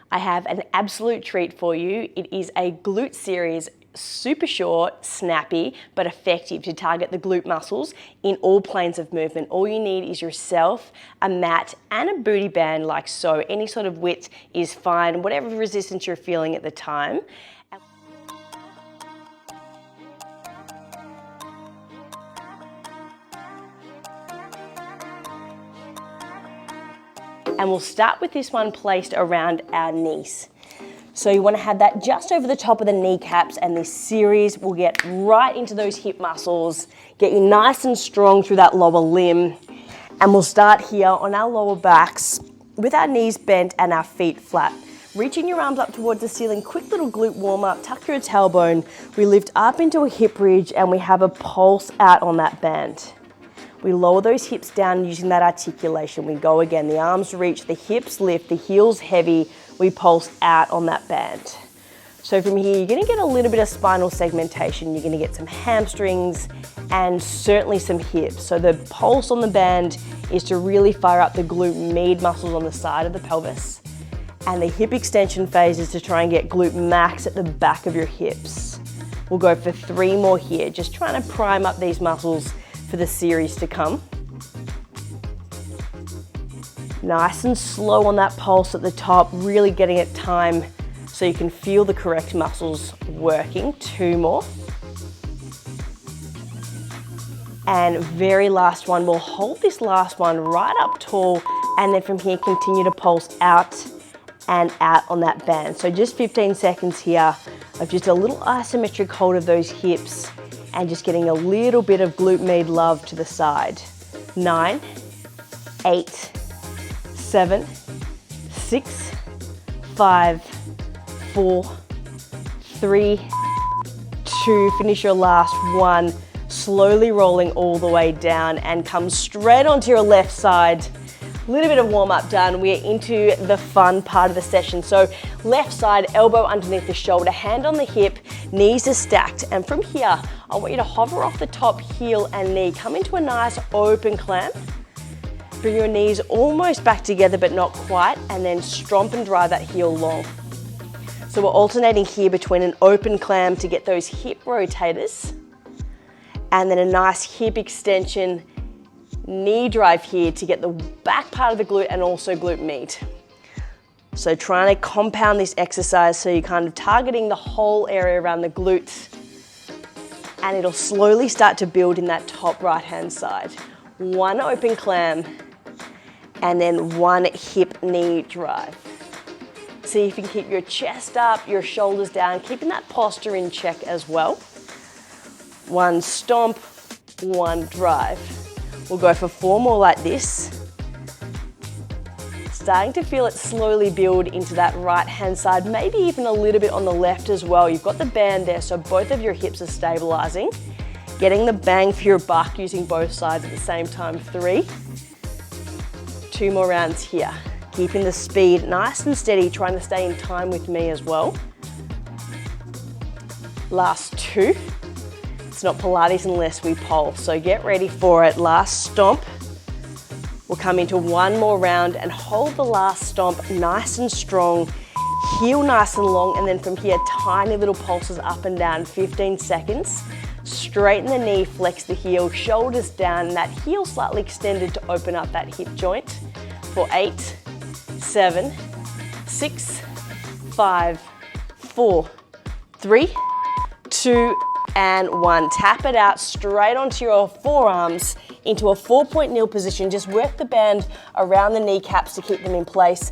I have an absolute treat for you. It is a glute series, super short, snappy, but effective to target the glute muscles in all planes of movement. All you need is yourself, a mat, and a booty band like so. Any sort of width is fine, whatever resistance you're feeling at the time. And we'll start with this one placed around our knees. So you want to have that just over the top of the kneecaps, and this series will get right into those hip muscles, get you nice and strong through that lower limb. And we'll start here on our lower backs with our knees bent and our feet flat. Reaching your arms up towards the ceiling, quick little glute warm up, tuck your tailbone. We lift up into a hip bridge and we have a pulse out on that band. We lower those hips down using that articulation. We go again, the arms reach, the hips lift, the heels heavy, we pulse out on that band. So from here, you're gonna get a little bit of spinal segmentation. You're gonna get some hamstrings and certainly some hips. So the pulse on the band is to really fire up the glute med muscles on the side of the pelvis. And the hip extension phase is to try and get glute max at the back of your hips. We'll go for 3 more here, just trying to prime up these muscles for the series to come. Nice and slow on that pulse at the top, really getting it time so you can feel the correct muscles working. 2 more. And very last one, we'll hold this last one right up tall, and then from here continue to pulse out and out on that band. So just 15 seconds here of just a little isometric hold of those hips and just getting a little bit of glute med love to the side. 9, 8, 7, 6, 5, 4, 3, 2, finish your last one. Slowly rolling all the way down and come straight onto your left side. A little bit of warm up done. We're into the fun part of the session. So left side, elbow underneath the shoulder, hand on the hip, knees are stacked. And from here, I want you to hover off the top heel and knee. Come into a nice open clamp. Bring your knees almost back together, but not quite. And then stomp and drive that heel long. So we're alternating here between an open clam to get those hip rotators, and then a nice hip extension, knee drive here to get the back part of the glute and also glute med. So trying to compound this exercise so you're kind of targeting the whole area around the glutes, and it'll slowly start to build in that top right hand side. 1 open clam and then 1 hip knee drive. See if you can keep your chest up, your shoulders down, keeping that posture in check as well. 1 stomp, 1 drive. We'll go for 4 more like this. Starting to feel it slowly build into that right hand side, maybe even a little bit on the left as well. You've got the band there, so both of your hips are stabilizing. Getting the bang for your buck using both sides at the same time. 3. 2 more rounds here. Keeping the speed nice and steady, trying to stay in time with me as well. Last 2. It's not Pilates unless we pulse, so get ready for it. Last stomp. We'll come into 1 more round and hold the last stomp nice and strong, heel nice and long, and then from here, tiny little pulses up and down, 15 seconds. Straighten the knee, flex the heel, shoulders down, and that heel slightly extended to open up that hip joint. For 8, 7, 6, 5, 4, 3, 2, and 1. Tap it out straight onto your forearms into a 4-point kneel position. Just work the band around the kneecaps to keep them in place.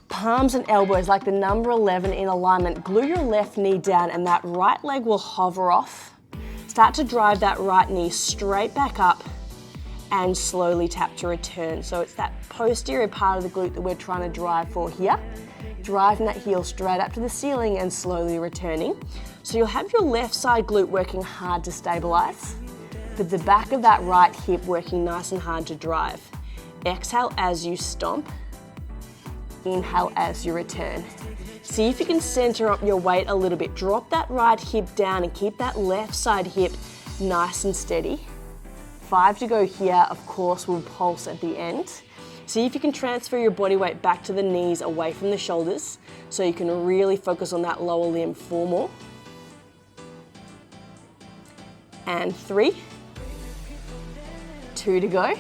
Palms and elbows like the number 11 in alignment. Glue your left knee down and that right leg will hover off. Start to drive that right knee straight back up and slowly tap to return. So it's that posterior part of the glute that we're trying to drive for here. Driving that heel straight up to the ceiling and slowly returning. So you'll have your left side glute working hard to stabilize, but the back of that right hip working nice and hard to drive. Exhale as you stomp, inhale as you return. See if you can center up your weight a little bit. Drop that right hip down and keep that left side hip nice and steady. 5 to go here, of course, we'll pulse at the end. See if you can transfer your body weight back to the knees away from the shoulders so you can really focus on that lower limb. 4 more. And 3. 2 to go.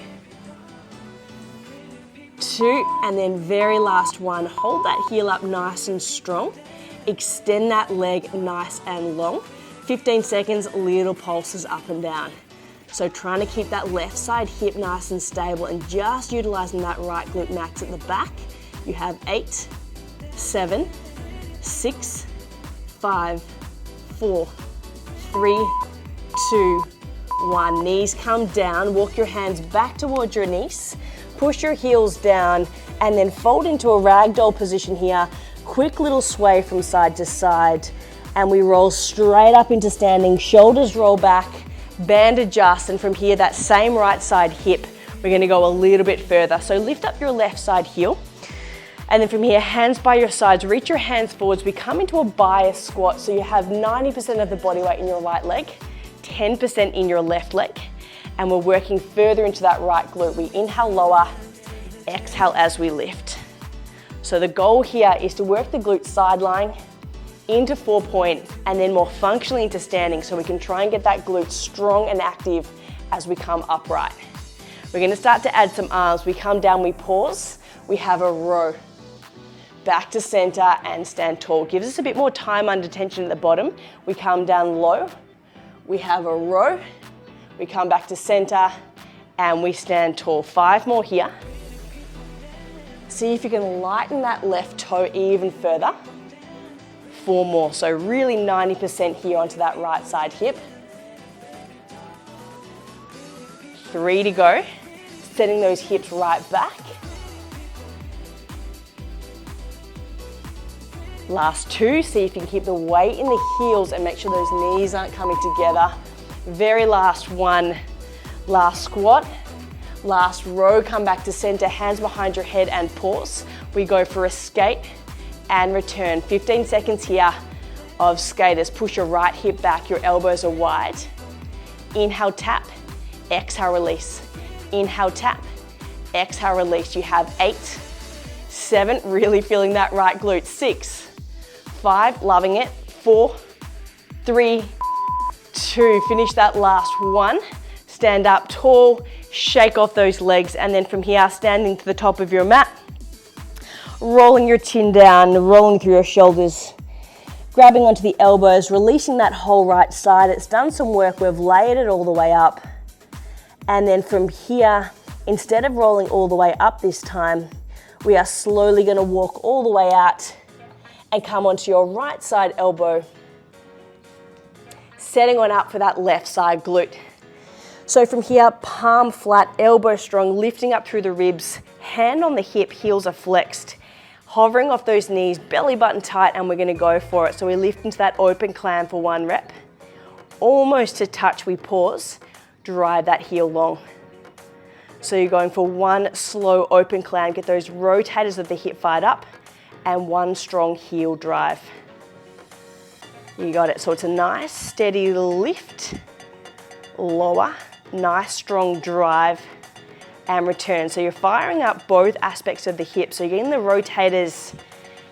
2, and then very last one. Hold that heel up nice and strong. Extend that leg nice and long. 15 seconds, little pulses up and down. So trying to keep that left side hip nice and stable and just utilizing that right glute max at the back. You have 8, 7, 6, 5, 4, 3, 2, 1. Knees come down, walk your hands back towards your knees, push your heels down, and then fold into a ragdoll position here. Quick little sway from side to side, and we roll straight up into standing, shoulders roll back, band adjust, and from here, that same right side hip, we're gonna go a little bit further. So lift up your left side heel, and then from here, hands by your sides, reach your hands forwards. We come into a bias squat, so you have 90% of the body weight in your right leg, 10% in your left leg, and we're working further into that right glute. We inhale lower, exhale as we lift. So the goal here is to work the glute side lying into 4-point and then more functionally into standing so we can try and get that glute strong and active as we come upright. We're going to start to add some arms. We come down, we pause, we have a row. Back to center and stand tall. Gives us a bit more time under tension at the bottom. We come down low, we have a row, we come back to center and we stand tall. 5 more here. See if you can lighten that left toe even further. 4 more, so really 90% here onto that right side hip. 3 to go, setting those hips right back. Last 2, see if you can keep the weight in the heels and make sure those knees aren't coming together. Very last 1, last squat. Last row, come back to center, hands behind your head and pause. We go for a skate and return. 15 seconds here of skaters. Push your right hip back, your elbows are wide. Inhale, tap, exhale, release. Inhale, tap, exhale, release. You have 8, 7, really feeling that right glute. 6, 5, loving it. 4, 3, 2, finish that last 1. Stand up tall, shake off those legs, and then from here, standing to the top of your mat, rolling your chin down, rolling through your shoulders, grabbing onto the elbows, releasing that whole right side. It's done some work, we've layered it all the way up. And then from here, instead of rolling all the way up this time, we are slowly gonna walk all the way out and come onto your right side elbow, setting on up for that left side glute. So from here, palm flat, elbow strong, lifting up through the ribs, hand on the hip, heels are flexed, hovering off those knees, belly button tight, and we're gonna go for it. So we lift into that open clam for 1 rep. Almost to touch, we pause, drive that heel long. So you're going for 1 slow open clam, get those rotators of the hip fired up, and 1 strong heel drive. You got it. So it's a nice steady lift, lower, nice strong drive, and return. So you're firing up both aspects of the hip. So you're getting the rotators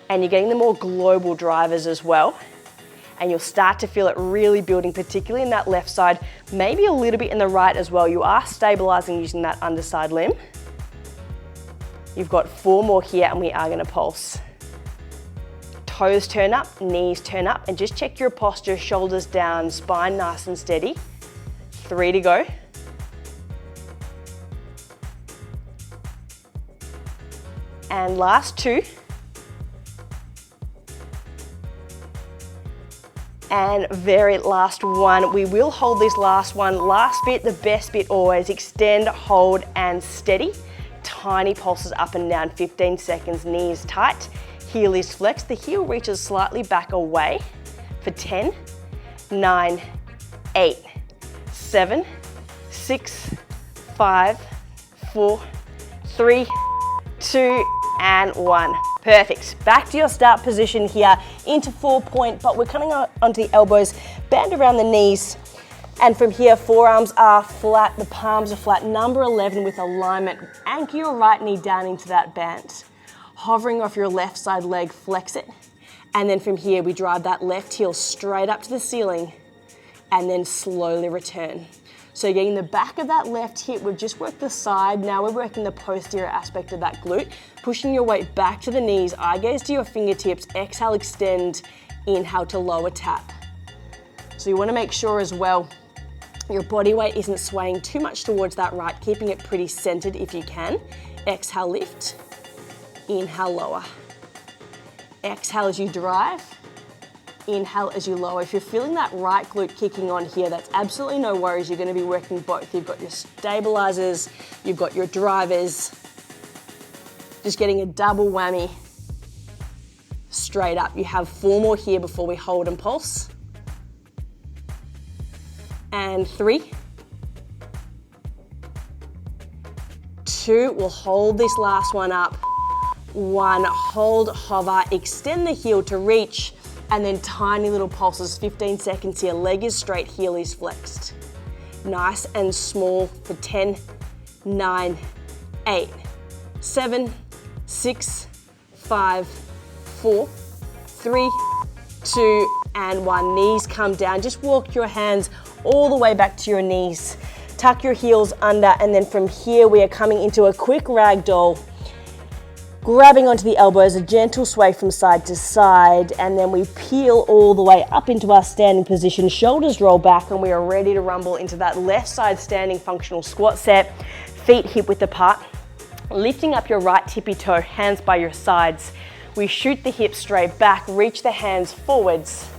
and you're getting the more global drivers as well. And you'll start to feel it really building, particularly in that left side, maybe a little bit in the right as well. You are stabilizing using that underside limb. You've got 4 more here and we are gonna pulse. Toes turn up, knees turn up, and just check your posture, shoulders down, spine nice and steady. 3 to go. And last 2. And very last 1. We will hold this last one. Last bit, the best bit always. Extend, hold, and steady. Tiny pulses up and down, 15 seconds, knees tight. Heel is flexed, the heel reaches slightly back away for 10, 9, 8, 7, 6, 5, 4, 3, 2, and 1. Perfect. Back to your start position here into 4 point, but we're coming onto the elbows, band around the knees, And from here, forearms are flat, the palms are flat. Number 11 with alignment. Anchor your right knee down into that band. Hovering off your left side leg, flex it. And then from here, we drive that left heel straight up to the ceiling and then slowly return. So getting the back of that left hip, we've just worked the side. Now we're working the posterior aspect of that glute. Pushing your weight back to the knees, eye gaze to your fingertips. Exhale, extend. Inhale to lower tap. So you want to make sure as well your body weight isn't swaying too much towards that right, keeping it pretty centered if you can. Exhale, lift. Inhale, lower. Exhale as you drive. Inhale as you lower. If you're feeling that right glute kicking on here, that's absolutely no worries. You're going to be working both. You've got your stabilizers, you've got your drivers. Just getting a double whammy straight up. You have 4 more here before we hold and pulse. And 3, 2, we'll hold this last one up. 1, hold, hover, extend the heel to reach, and then tiny little pulses, 15 seconds here. Leg is straight, heel is flexed. Nice and small for 10, 9, 8, 7, 6, 5, 4, 3, 2, and 1. Knees come down. Just walk your hands all the way back to your knees. Tuck your heels under, and then from here we are coming into a quick ragdoll. Grabbing onto the elbows, a gentle sway from side to side, and then we peel all the way up into our standing position. Shoulders roll back, and we are ready to rumble into that left side standing functional squat set. Feet hip width apart. Lifting up your right tippy toe, hands by your sides. We shoot the hips straight back, reach the hands forwards,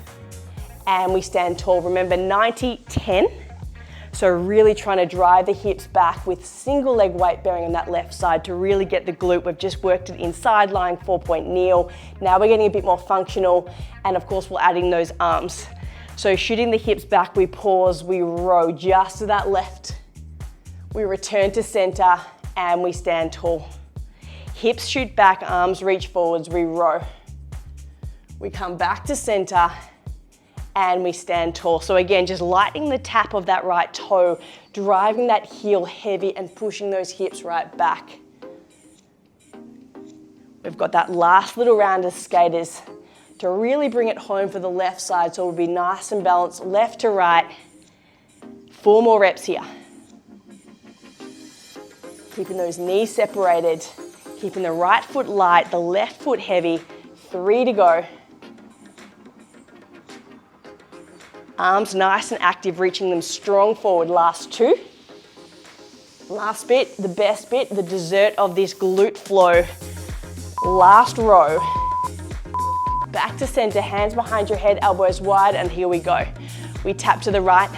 and we stand tall. Remember 90-10. So really trying to drive the hips back with single leg weight bearing on that left side to really get the glute. We've just worked it inside lying 4-point kneel. Now we're getting a bit more functional, and of course we're adding those arms. So shooting the hips back, we pause, we row just to that left. We return to center and we stand tall. Hips shoot back, arms reach forwards, we row. We come back to center and we stand tall. So again, just lightening the tap of that right toe, driving that heel heavy and pushing those hips right back. We've got that last little round as skaters to really bring it home for the left side, so we'll be nice and balanced left to right. 4 more reps here. Keeping those knees separated, keeping the right foot light, the left foot heavy. 3 to go. Arms nice and active, reaching them strong forward. Last 2. Last bit, the best bit, the dessert of this glute flow. Last row. Back to center, hands behind your head, elbows wide, and here we go. We tap to the right,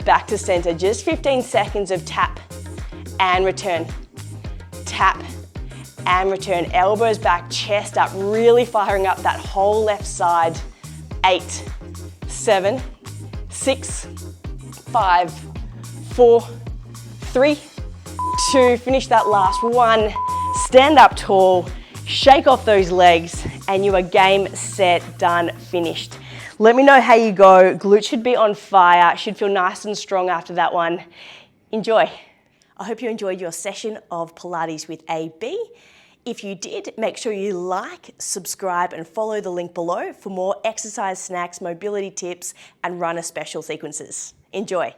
back to center. Just 15 seconds of tap and return. Tap and return. Elbows back, chest up, really firing up that whole left side. 8, 7, 6, 5, 4, 3, 2. Finish that last one. Stand up tall, shake off those legs, and you are game, set, done, finished. Let me know how you go. Glutes should be on fire, should feel nice and strong after that one. Enjoy. I hope you enjoyed your session of Pilates with AB. If you did, make sure you like, subscribe, and follow the link below for more exercise snacks, mobility tips, and runner special sequences. Enjoy.